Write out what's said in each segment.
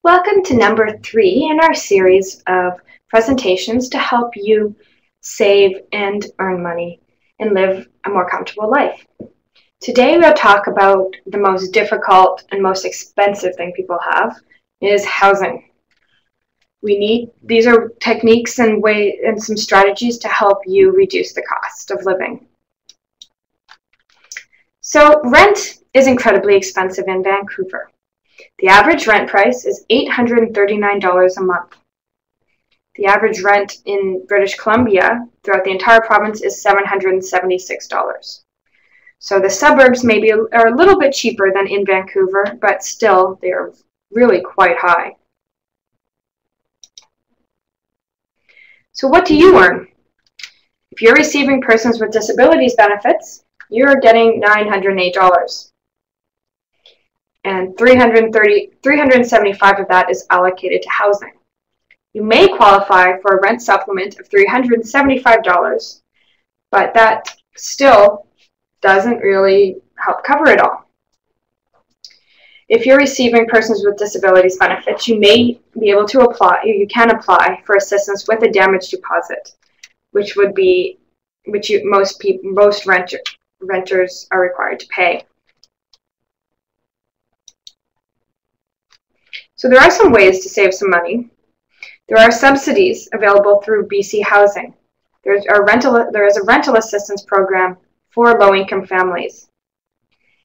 Welcome to number 3 in our series of presentations to help you save and earn money and live a more comfortable life. Today we'll talk about the most difficult and most expensive thing people have is housing. These are techniques and some strategies to help you reduce the cost of living. So rent is incredibly expensive in Vancouver. The average rent price is $839 a month. The average rent in British Columbia throughout the entire province is $776. So the suburbs are a little bit cheaper than in Vancouver, but still they are really quite high. So what do you earn? If you're receiving persons with disabilities benefits, you're getting $908. And $375 of that is allocated to housing. You may qualify for a rent supplement of $375, but that still doesn't really help cover it all. If you're receiving persons with disabilities benefits, you may be able to apply, you can apply for assistance with a damage deposit, which most renters are required to pay. So there are some ways to save some money. There are subsidies available through BC Housing. There is a rental assistance program for low-income families.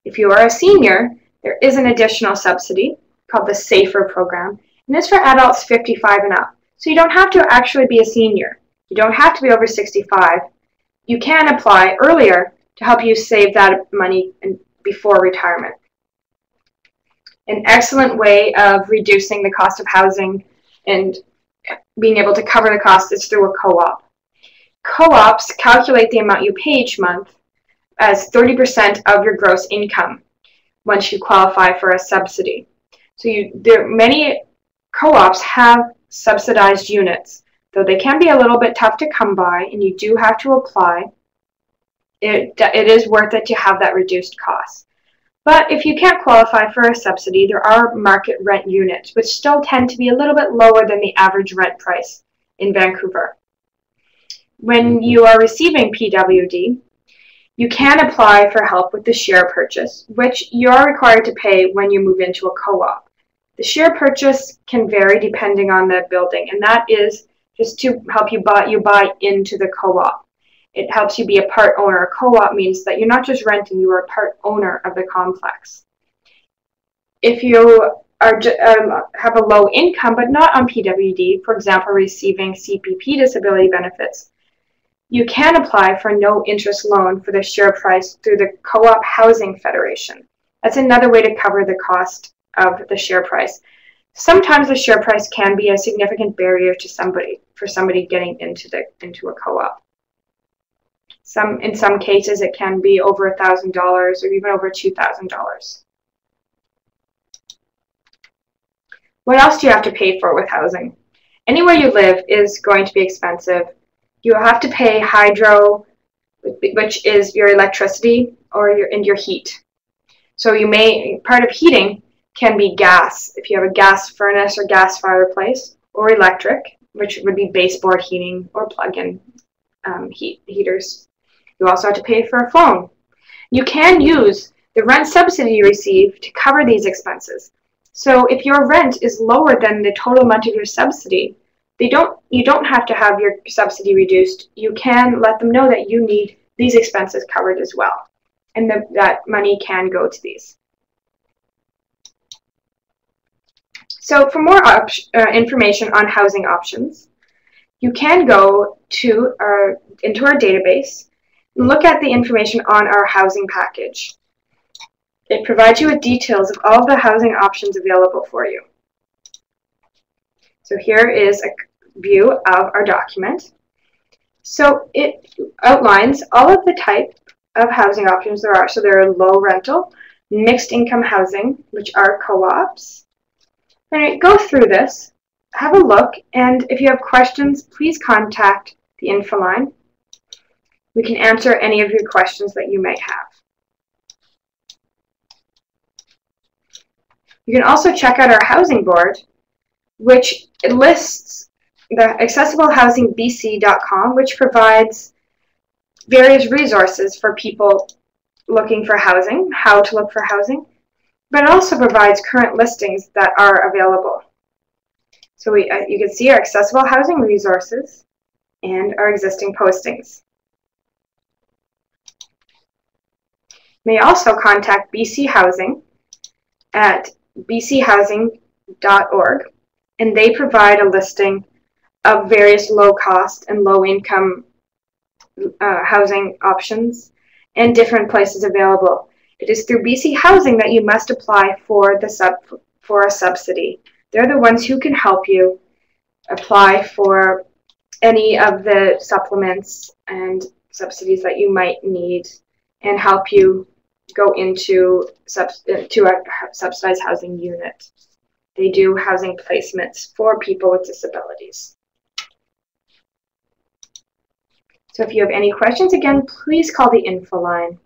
If you are a senior, there is an additional subsidy called the SAFER program, and it's for adults 55 and up. So you don't have to actually be a senior. You don't have to be over 65. You can apply earlier to help you save that money before retirement. An excellent way of reducing the cost of housing and being able to cover the cost is through a co-op. Co-ops calculate the amount you pay each month as 30% of your gross income once you qualify for a subsidy. So many co-ops have subsidized units, though they can be a little bit tough to come by and you do have to apply. It is worth it to have that reduced cost. But if you can't qualify for a subsidy, there are market rent units, which still tend to be a little bit lower than the average rent price in Vancouver. When you are receiving PWD, you can apply for help with the share purchase, which you are required to pay when you move into a co-op. The share purchase can vary depending on the building, and that is just to help you buy into the co-op. It helps you be a part owner. A co-op means that you're not just renting, you are a part owner of the complex. If you have a low income but not on PWD, for example, receiving CPP disability benefits, you can apply for no interest loan for the share price through the Co-op Housing Federation. That's another way to cover the cost of the share price. Sometimes the share price can be a significant barrier to somebody getting into a co-op. In some cases, it can be over $1,000 or even over $2,000. What else do you have to pay for with housing? Anywhere you live is going to be expensive. You will have to pay hydro, which is your electricity or your heat. So part of heating can be gas, if you have a gas furnace or gas fireplace, or electric, which would be baseboard heating or plug-in heaters. You also have to pay for a phone. You can use the rent subsidy you receive to cover these expenses. So if your rent is lower than the total amount of your subsidy, you don't have to have your subsidy reduced. You can let them know that you need these expenses covered as well, and that money can go to these. So for more information on housing options, you can go into our database and look at the information on our housing package. It provides you with details of all the housing options available for you. So here is a view of our document. So it outlines all of the type of housing options there are. So there are low rental, mixed income housing, which are co-ops. And go through this, have a look, and if you have questions, please contact the InfoLine. We can answer any of your questions that you may have. You can also check out our housing board which lists the accessiblehousing.bc.com, which provides various resources for people looking for housing, how to look for housing, but it also provides current listings that are available. So you can see our accessible housing resources and our existing postings. You may also contact BC Housing at bchousing.org, and they provide a listing of various low-cost and low-income housing options and different places available. It is through BC Housing that you must apply for a subsidy. They're the ones who can help you apply for any of the supplements and subsidies that you might need and help you go into a subsidized housing unit. They do housing placements for people with disabilities. So if you have any questions, again, please call the InfoLine.